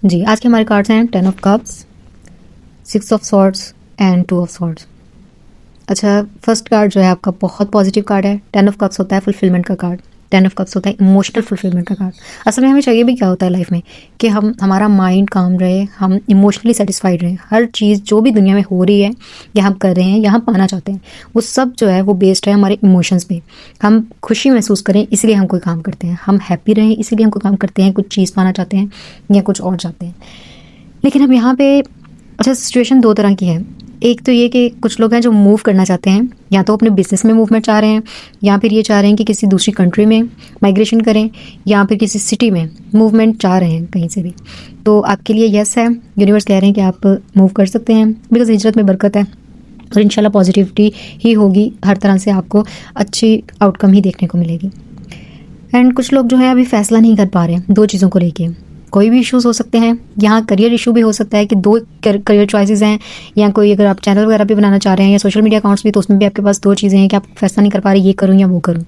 जी, आज के हमारे कार्ड्स हैं 10 of cups, 6 of swords and 2 of swords. अच्छा, फर्स्ट कार्ड जो है आपका बहुत पॉजिटिव कार्ड है। 10 ऑफ कप्स होता है फुलफिलमेंट का कार्ड। 10 ऑफ कप्स होता है इमोशनल फुलफिलमेंट का कार्ड। असल में हमें चाहिए भी क्या होता है लाइफ में कि हमारा माइंड काम रहे, हम इमोशनली सेटिस्फाइड रहें। हर चीज़ जो भी दुनिया में हो रही है या हम कर रहे हैं या हम पाना चाहते हैं, वो सब जो है वो बेस्ड है हमारे इमोशंस पे। हम खुशी महसूस करें इसलिए हम कोई काम करते हैं, हम हैप्पी रहें इसलिए हम कोई काम करते हैं, कुछ चीज़ पाना चाहते हैं या कुछ और चाहते हैं। लेकिन हम यहाँ पे अच्छा, सिचुएशन दो तरह की है। एक तो ये कि कुछ लोग हैं जो मूव करना चाहते हैं, या तो अपने बिजनेस में मूवमेंट चाह रहे हैं, या फिर ये चाह रहे हैं कि किसी दूसरी कंट्री में माइग्रेशन करें, या फिर किसी सिटी में मूवमेंट चाह रहे हैं कहीं से भी। तो आपके लिए यस है, यूनिवर्स कह रहे हैं कि आप मूव कर सकते हैं, बिकॉज हिजरत में बरकत है और इंशाल्लाह पॉजिटिविटी ही होगी। हर तरह से आपको अच्छी आउटकम ही देखने को मिलेगी। एंड कुछ लोग जो है अभी फैसला नहीं कर पा रहे हैं दो चीज़ों को लेके। कोई भी इश्यूज हो सकते हैं, यहाँ करियर इशू भी हो सकता है कि दो करियर चॉइसेस हैं, या कोई अगर आप चैनल वगैरह भी बनाना चाह रहे हैं या सोशल मीडिया अकाउंट्स भी, तो उसमें भी आपके पास दो चीज़ें हैं कि आप फैसला नहीं कर पा रहे ये करूँ या वो करूँ।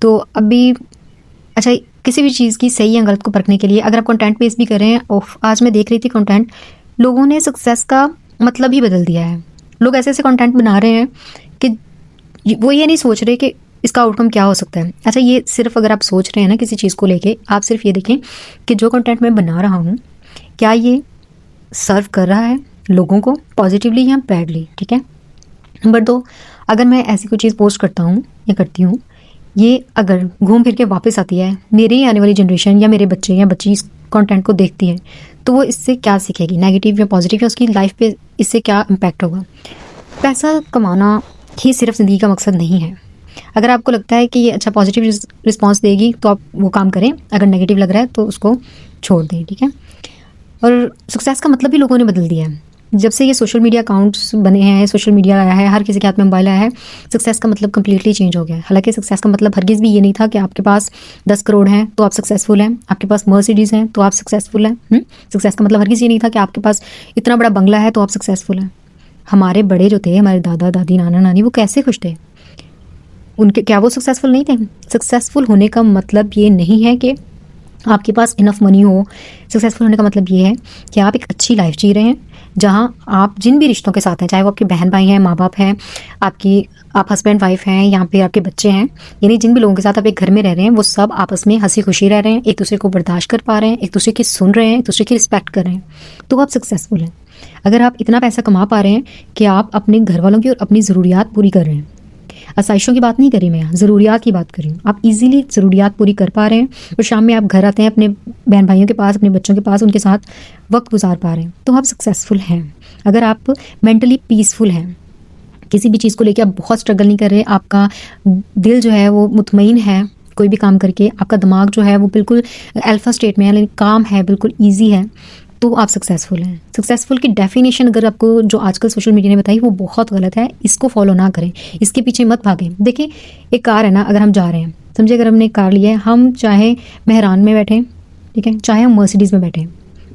तो अभी अच्छा, किसी भी चीज़ की सही या गलत को परखने के लिए अगर आप कंटेंट बेस भी कर रहे हैं, आज मैं देख रही थी कंटेंट, लोगों ने सक्सेस का मतलब ही बदल दिया है। लोग ऐसे ऐसे कंटेंट बना रहे हैं कि वो ये नहीं सोच रहे कि इसका आउटकम क्या हो सकता है। अच्छा, ये सिर्फ अगर आप सोच रहे हैं ना किसी चीज़ को लेके, आप सिर्फ ये देखें कि जो कंटेंट मैं बना रहा हूँ क्या ये सर्व कर रहा है लोगों को पॉजिटिवली या बैडली। ठीक है। नंबर 2, अगर मैं ऐसी कोई चीज़ पोस्ट करता हूँ या करती हूँ, ये अगर घूम फिर के वापस आती है, मेरी आने वाली जनरेशन या मेरे बच्चे या बच्ची इस कंटेंट को देखती है, तो वो इससे क्या सीखेगी, नेगेटिव या पॉजिटिव, या उसकी लाइफ पे इससे क्या इम्पैक्ट होगा। पैसा कमाना ही सिर्फ ज़िंदगी का मकसद नहीं है। अगर आपको लगता है कि ये अच्छा पॉजिटिव रिस्पॉन्स देगी तो आप वो काम करें, अगर नेगेटिव लग रहा है तो उसको छोड़ दें। ठीक है। और सक्सेस का मतलब भी लोगों ने बदल दिया है। जब से ये सोशल मीडिया अकाउंट्स बने हैं, सोशल मीडिया आया है, हर किसी के हाथ में मोबाइल आया है, सक्सेस का मतलब कम्प्लीटली चेंज हो गया है। हालांकि सक्सेस का मतलब हरगिज़ भी ये नहीं था कि आपके पास 10 करोड़ हैं तो आप सक्सेसफुल हैं, आपके पास मर्सिडीज़ हैं तो आप सक्सेसफुल हैं। सक्सेस का मतलब हरगिज़ ये नहीं था कि आपके पास इतना बड़ा बंगला है तो आप सक्सेसफुल हैं। हमारे बड़े जो थे, हमारे दादा दादी नाना नानी, वो कैसे खुश थे? उनके क्या वो सक्सेसफुल नहीं थे? सक्सेसफुल होने का मतलब ये नहीं है कि आपके पास इनफ मनी हो। सक्सेसफुल होने का मतलब ये है कि आप एक अच्छी लाइफ जी रहे हैं, जहां आप जिन भी रिश्तों के साथ हैं, चाहे वो आपके बहन भाई हैं, माँ बाप हैं, आप हस्बैंड वाइफ हैं, या फिर आपके बच्चे हैं, यानी जिन भी लोगों के साथ आप एक घर में रह रहे हैं, वो सब आपस में हंसी खुशी रह रहे हैं, एक दूसरे को बर्दाश्त कर पा रहे हैं, एक दूसरे की सुन रहे हैं, एक दूसरे की रिस्पेक्ट कर रहे हैं, तो आप सक्सेसफुल हैं। अगर आप इतना पैसा कमा पा रहे हैं कि आप अपने घर वालों की और अपनी ज़रूरियात पूरी कर रहे हैं, आसाइशों की बात नहीं करी मैं, ज़रूरियात की बात करी, आप इजीली ज़रूरियात पूरी कर पा रहे हैं, और शाम में आप घर आते हैं अपने बहन भाइयों के पास, अपने बच्चों के पास, उनके साथ वक्त गुजार पा रहे हैं, तो आप सक्सेसफुल हैं। अगर आप मेंटली पीसफुल हैं, किसी भी चीज़ को लेकर आप बहुत स्ट्रगल नहीं कर रहे, आपका दिल जो है वो मुतमईन है कोई भी काम करके, आपका दिमाग जो है वो बिल्कुल अल्फा स्टेट में है, यानी काम है, बिल्कुल ईजी है, तो आप सक्सेसफुल हैं। सक्सेसफुल की डेफिनेशन अगर आपको जो आजकल सोशल मीडिया ने बताई वो बहुत गलत है, इसको फॉलो ना करें, इसके पीछे मत भागें। देखिए, एक कार है ना, अगर हम जा रहे हैं, समझिए अगर हमने एक कार लिया है, हम चाहे मेहरान में बैठें, ठीक है, चाहे हम मर्सिडीज़ में बैठें,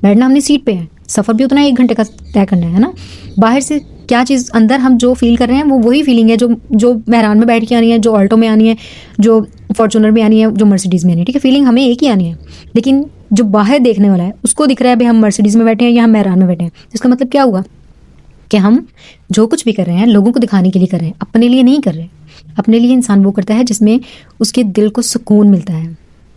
बैठना हमने सीट पे है, सफ़र भी उतना 1 घंटे का तय करना है ना। बाहर से क्या चीज़, अंदर हम जो फील कर रहे हैं वो वही फीलिंग है जो मेहरान में बैठ के आनी है, जो ऑल्टो में आनी है, जो फॉर्चूनर में आनी है, जो मर्सिडीज़ में आनी है। ठीक है, फीलिंग हमें एक ही आनी है, लेकिन जो बाहर देखने वाला है उसको दिख रहा है भाई हम मर्सिडीज़ में बैठे हैं या हम मेहरान में बैठे हैं। इसका मतलब क्या हुआ कि हम जो कुछ भी कर रहे हैं लोगों को दिखाने के लिए कर रहे हैं, अपने लिए नहीं कर रहे। अपने लिए इंसान वो करता है जिसमें उसके दिल को सुकून मिलता है।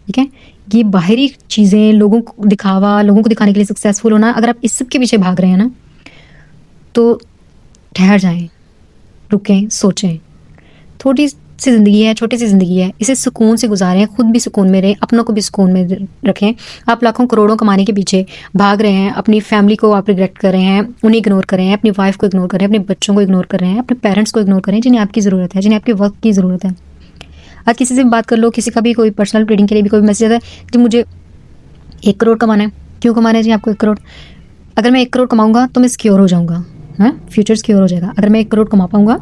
ठीक है, ये बाहरी चीज़ें, लोगों को दिखावा, लोगों को दिखाने के लिए सक्सेसफुल होना, अगर आप इस सब के पीछे भाग रहे हैं ना, तो ठहर जाएं, रुकें, सोचें। थोड़ी सी ज़िंदगी है, छोटी सी ज़िंदगी है, इसे सुकून से गुजारें, खुद भी सुकून में रहें, अपनों को भी सुकून में रखें। आप लाखों करोड़ों कमाने के पीछे भाग रहे हैं, अपनी फैमिली को आप रिग्रेक्ट कर रहे हैं, उन्हें इग्नोर कर रहे हैं, अपनी वाइफ को इग्नोर कर रहे हैं, अपने बच्चों को इग्नोर कर रहे हैं, अपने पेरेंट्स को इग्नोर कर रहे हैं जिन्हें आपकी ज़रूरत है, जिन्हें आपके वक्त की ज़रूरत है। आज किसी से भी बात कर लो, किसी का भी कोई पर्सनल ट्रेडिंग के लिए भी कोई मैसेज आता है कि मुझे 1 करोड़ कमाना है। क्यों कमाना है जी आपको 1 करोड़? अगर मैं 1 करोड़ कमाऊँगा तो मैं सिक्योर हो जाऊँगा, हाँ, फ्यूचर सिक्योर हो जाएगा। अगर मैं 1 करोड़ कमा पाऊँगा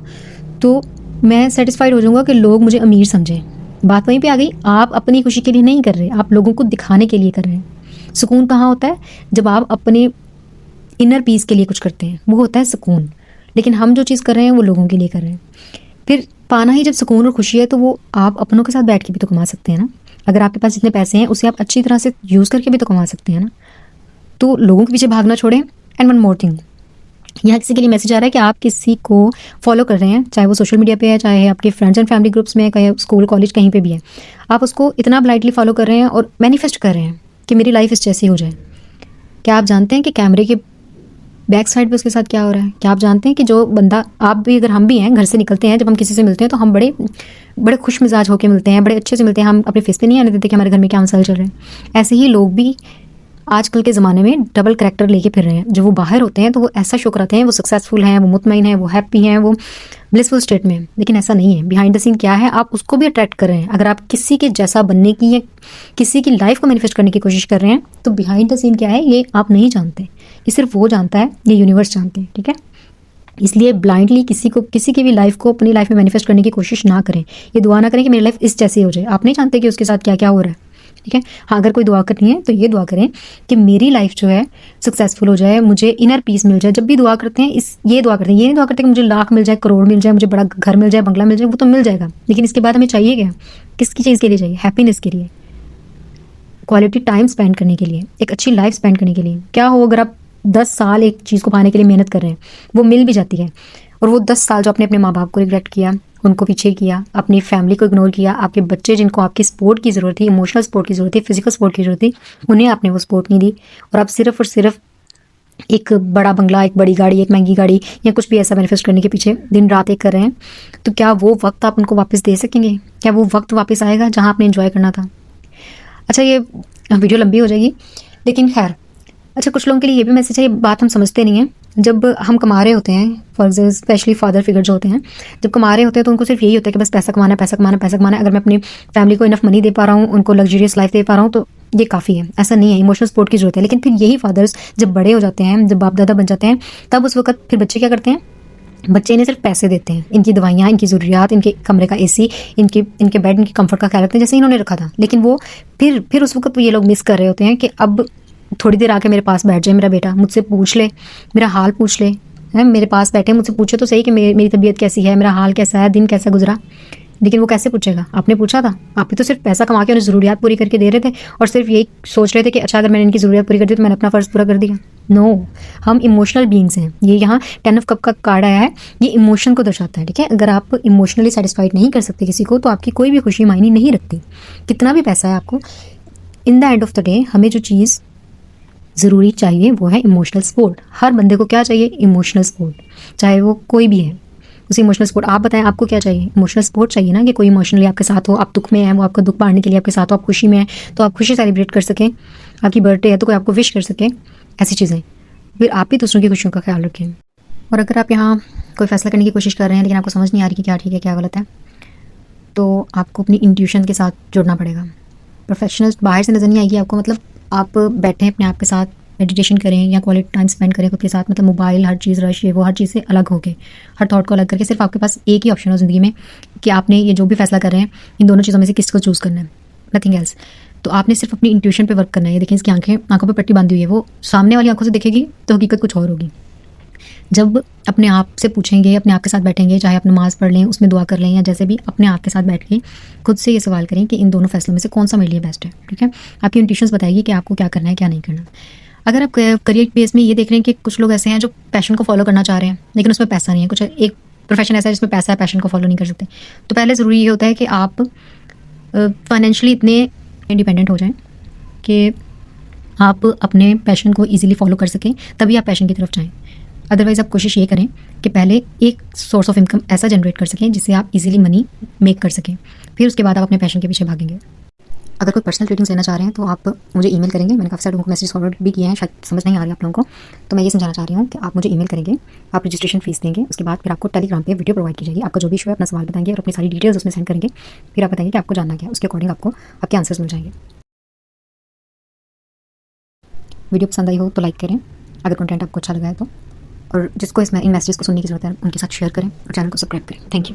तो मैं सेटिस्फाइड हो जाऊँगा कि लोग मुझे अमीर समझें। बात वहीं पे आ गई, आप अपनी खुशी के लिए नहीं कर रहे, आप लोगों को दिखाने के लिए कर रहे हैं। सुकून कहाँ होता है? जब आप अपने इनर पीस के लिए कुछ करते हैं, वो होता है सुकून। लेकिन हम जो चीज़ कर रहे हैं वो लोगों के लिए कर रहे हैं। फिर पाना ही जब सुकून और खुशी है, तो वो आप अपनों के साथ बैठ के भी तो कमा सकते हैं ना। अगर आपके पास जितने पैसे हैं उसे आप अच्छी तरह से यूज़ करके भी तो कमा सकते हैं ना। तो लोगों के पीछे भागना छोड़ें। एंड वन मोर थिंग, यहाँ किसी के लिए मैसेज आ रहा है कि आप किसी को फॉलो कर रहे हैं, चाहे वो सोशल मीडिया पे है, चाहे आपके फ्रेंड्स एंड फैमिली ग्रुप्स में है, कहीं स्कूल कॉलेज कहीं पे भी है, आप उसको इतना ब्लाइंडली फॉलो कर रहे हैं और मैनिफेस्ट कर रहे हैं कि मेरी लाइफ इस जैसी हो जाए। क्या आप जानते हैं कि कैमरे के बैक साइड पे उसके साथ क्या हो रहा है? क्या आप जानते हैं कि जो बंदा, आप भी अगर हम भी हैं, घर से निकलते हैं, जब हम किसी से मिलते हैं तो हम बड़े बड़े खुश मिजाज होकर मिलते हैं, बड़े अच्छे से मिलते हैं, हम अपने फेस पे नहीं आने देते कि हमारे घर में क्या मसाइल चल रहे हैं। ऐसे ही लोग भी आजकल के ज़माने में डबल करैक्टर लेके फिर रहे हैं। जो वो बाहर होते हैं तो वो ऐसा शो कराते हैं, वो सक्सेसफुल हैं, वो मुतमईन हैं, वो हैप्पी हैं, वो ब्लिसफुल स्टेट में हैं। लेकिन ऐसा नहीं है। बिहाइंड द सीन क्या है, आप उसको भी अट्रैक्ट कर रहे हैं। अगर आप किसी के जैसा बनने की या किसी की लाइफ को मैनिफेस्ट करने की कोशिश कर रहे हैं तो बिहाइंड द सीन क्या है, ये आप नहीं जानते। ये सिर्फ वो जानता है, ये यूनिवर्स जानते हैं। ठीक है, इसलिए ब्लाइंडली किसी की भी लाइफ को अपनी लाइफ में मैनिफेस्ट करने की कोशिश ना करें। ये दुआ ना करें कि मेरी लाइफ इस जैसी हो जाए। आप नहीं जानते कि उसके साथ क्या क्या हो रहा है। ठीक है, हाँ, अगर कोई दुआ करनी है तो ये दुआ करें कि मेरी लाइफ जो है सक्सेसफुल हो जाए, मुझे इनर पीस मिल जाए। जब भी दुआ करते हैं ये दुआ करते हैं, ये नहीं दुआ करते कि मुझे लाख मिल जाए, करोड़ मिल जाए, मुझे बड़ा घर मिल जाए, बंगला मिल जाए। वो तो मिल जाएगा, लेकिन इसके बाद हमें चाहिए क्या? किसकी चीज़ के लिए चाहिए? हैप्पीनेस के लिए, क्वालिटी टाइम स्पेंड करने के लिए, एक अच्छी लाइफ स्पेंड करने के लिए। क्या हो अगर आप 10 साल एक चीज़ को पाने के लिए मेहनत कर रहे हैं, वो मिल भी जाती है, और वो 10 साल जो आपने अपने माँ बाप को रिग्रेट किया, उनको पीछे किया, अपनी फैमिली को इग्नोर किया, आपके बच्चे जिनको आपकी सपोर्ट की ज़रूरत थी, इमोशनल सपोर्ट की ज़रूरत थी, फिजिकल सपोर्ट की ज़रूरत थी, उन्हें आपने वो सपोर्ट नहीं दी, और आप सिर्फ और सिर्फ एक बड़ा बंगला, एक बड़ी गाड़ी, एक महंगी गाड़ी या कुछ भी ऐसा मैनिफेस्ट करने के पीछे दिन रात एक कर रहे हैं। तो क्या वो वक्त आप उनको वापस दे सकेंगे? क्या वो वक्त वापस आएगा जहाँ आपने एंजॉय करना था? अच्छा, ये वीडियो लंबी हो जाएगी, लेकिन खैर, अच्छा, कुछ लोगों के लिए ये भी मैसेज है, ये बात हम समझते नहीं हैं। जब हम कमा रहे होते हैं, फॉर स्पेशली फादर फिगर जो होते हैं, जब कमा रहे होते हैं तो उनको सिर्फ यही होता है कि बस पैसा कमाना है, पैसा कमाना है, पैसा कमाना है। अगर मैं अपनी फैमिली को इनफ मनी दे पा रहा हूँ, उनको लग्जरियस लाइफ दे पा रहा हूँ, तो ये काफ़ी है। ऐसा नहीं है, इमोशनल सपोर्ट की जरूरत है। लेकिन फिर यही फादर्स जब बड़े हो जाते हैं, जब बाप दादा बन जाते हैं, तब उस वक्त फिर बच्चे क्या करते हैं? बच्चे इन्हें सिर्फ पैसे देते हैं, इनकी दवाइयाँ, इनकी ज़रूरियात, इनके कमरे का एसी, इनके बेड, इनके कंफर्ट का ख्याल रखते हैं जैसे इन्होंने रखा था। लेकिन वो फिर उस वक्त ये लोग मिस कर रहे होते हैं कि अब थोड़ी देर आके मेरे पास बैठ जाए मेरा बेटा, मुझसे पूछ ले, मेरा हाल पूछ ले, है मेरे पास बैठे, मुझसे पूछे तो सही कि मेरी तबीयत कैसी है, मेरा हाल कैसा है, दिन कैसा गुजरा। लेकिन वो कैसे पूछेगा? आपने पूछा था? आप भी तो सिर्फ पैसा कमा के उन्हें ज़रूरियात पूरी करके दे रहे थे, और सिर्फ यही सोच रहे थे कि अच्छा, अगर मैंने इनकी ज़रूरियात पूरी कर दी तो मैंने अपना फ़र्ज़ पूरा कर दिया। नो, हम इमोशनल बीइंग्स हैं। ये यहाँ 10 ऑफ कप का कार्ड आया है, ये इमोशन को दर्शाता है। ठीक है, अगर आप इमोशनली सेटिस्फाइड नहीं कर सकते किसी को, तो आपकी कोई भी खुशी मायने नहीं रखती, कितना भी पैसा है आपको। In the end of the day हमें जो चीज़ ज़रूरी चाहिए वो है इमोशनल सपोर्ट। हर बंदे को क्या चाहिए? इमोशनल सपोर्ट, चाहे वो कोई भी है, उसे इमोशनल सपोर्ट। आप बताएं, आपको क्या चाहिए? इमोशनल सपोर्ट चाहिए ना, कि कोई इमोशनली आपके साथ हो। आप दुख में है, वो आपका दुख बांटने के लिए आपके साथ हो। आप खुशी में है तो आप खुशी सेलिब्रेट कर सकें। आपकी बर्थडे है तो कोई आपको विश कर सके, ऐसी चीज़ें। फिर आप भी दूसरों की खुशियों का ख्याल रखें। और अगर आप यहाँ कोई फैसला करने की कोशिश कर रहे हैं लेकिन आपको समझ नहीं आ रही कि क्या ठीक है क्या गलत है, तो आपको अपनी इंट्यूशन के साथ जुड़ना पड़ेगा। प्रोफेशनल बाहर से नज़र नहीं आएगी आपको। मतलब आप बैठें अपने आप के साथ, मेडिटेशन करें या क्वालिटी टाइम स्पेंड करें खुद के साथ। मतलब मोबाइल, हर चीज़, रश, ये वो, हर चीज़ से अलग होके, हर थॉट को अलग करके सिर्फ आपके पास एक ही ऑप्शन हो ज़िंदगी में कि आपने ये जो भी फैसला कर रहे हैं, इन दोनों चीज़ों में से किसको चूज़ करना है, नथिंग एल्स। तो आपने सिर्फ अपनी इंट्यूशन पे वर्क करना है। देखिए, इसकी आंखों पे पट्टी बांधी हुई है, वो सामने वाली आंखों से देखेगी तो हकीकत कुछ और होगी। जब अपने आप से पूछेंगे, अपने आप के साथ बैठेंगे, चाहे आप नमाज़ पढ़ लें, उसमें दुआ कर लें, या जैसे भी, अपने आप के साथ बैठ के खुद से ये सवाल करें कि इन दोनों फैसलों में से कौन सा मेरे लिए बेस्ट है। ठीक है, आपकी इंट्यूशंस बताएगी कि आपको क्या करना है, क्या नहीं करना। अगर आप करियर बेस में ये देख रहे हैं कि कुछ लोग ऐसे हैं जो पैशन को फॉलो करना चाह रहे हैं लेकिन उसमें पैसा नहीं है, कुछ एक प्रोफेशन ऐसा है जिसमें पैसा है, पैशन को फॉलो नहीं कर सकते, तो पहले ज़रूरी ये होता है कि आप फाइनेंशियली इतने इंडिपेंडेंट हो जाएं कि आप अपने पैशन को ईजिली फॉलो कर सकें, तभी आप पैशन की तरफ जाएं। अदरवाइज़ आप कोशिश ये करें कि पहले एक सोर्स ऑफ इनकम ऐसा जनरेट कर सकें जिससे आप इजीली मनी मेक कर सकें, फिर उसके बाद आप अपने पैशन के पीछे भागेंगे। अगर कोई पर्सनल रीडिंग्स लेना चाह रहे हैं तो आप मुझे ईमेल करेंगे। मैंने काफ़ी सारे लोगों को मैसेज फॉरवर्ड भी किए हैं, शायद समझ नहीं आ रही आप लोगों को, तो मैं ये समझाना चाह रही हूँ कि आप मुझे ईमेल करेंगे, आप रजिस्ट्रेशन फीस देंगे, उसके बाद फिर आपको टेलीग्राम पे वीडियो प्रोवाइड की जाएगी। आपका जो भी इशू है अपना सवाल बताएंगे और अपनी सारी डिटेल्स उसमें सेंड करेंगे, फिर आप बताएंगे कि आपको जानना क्या है, उसके अकॉर्डिंग आपको आपके आंसर्स मिल जाएंगे। वीडियो पसंद आई हो तो लाइक करें, अगर कंटेंट आपको अच्छा लगा है तो, और जिसको इन मैसेजेस को सुनने की ज़रूरत है उनके साथ शेयर करें और चैनल को सब्सक्राइब करें। Thank you.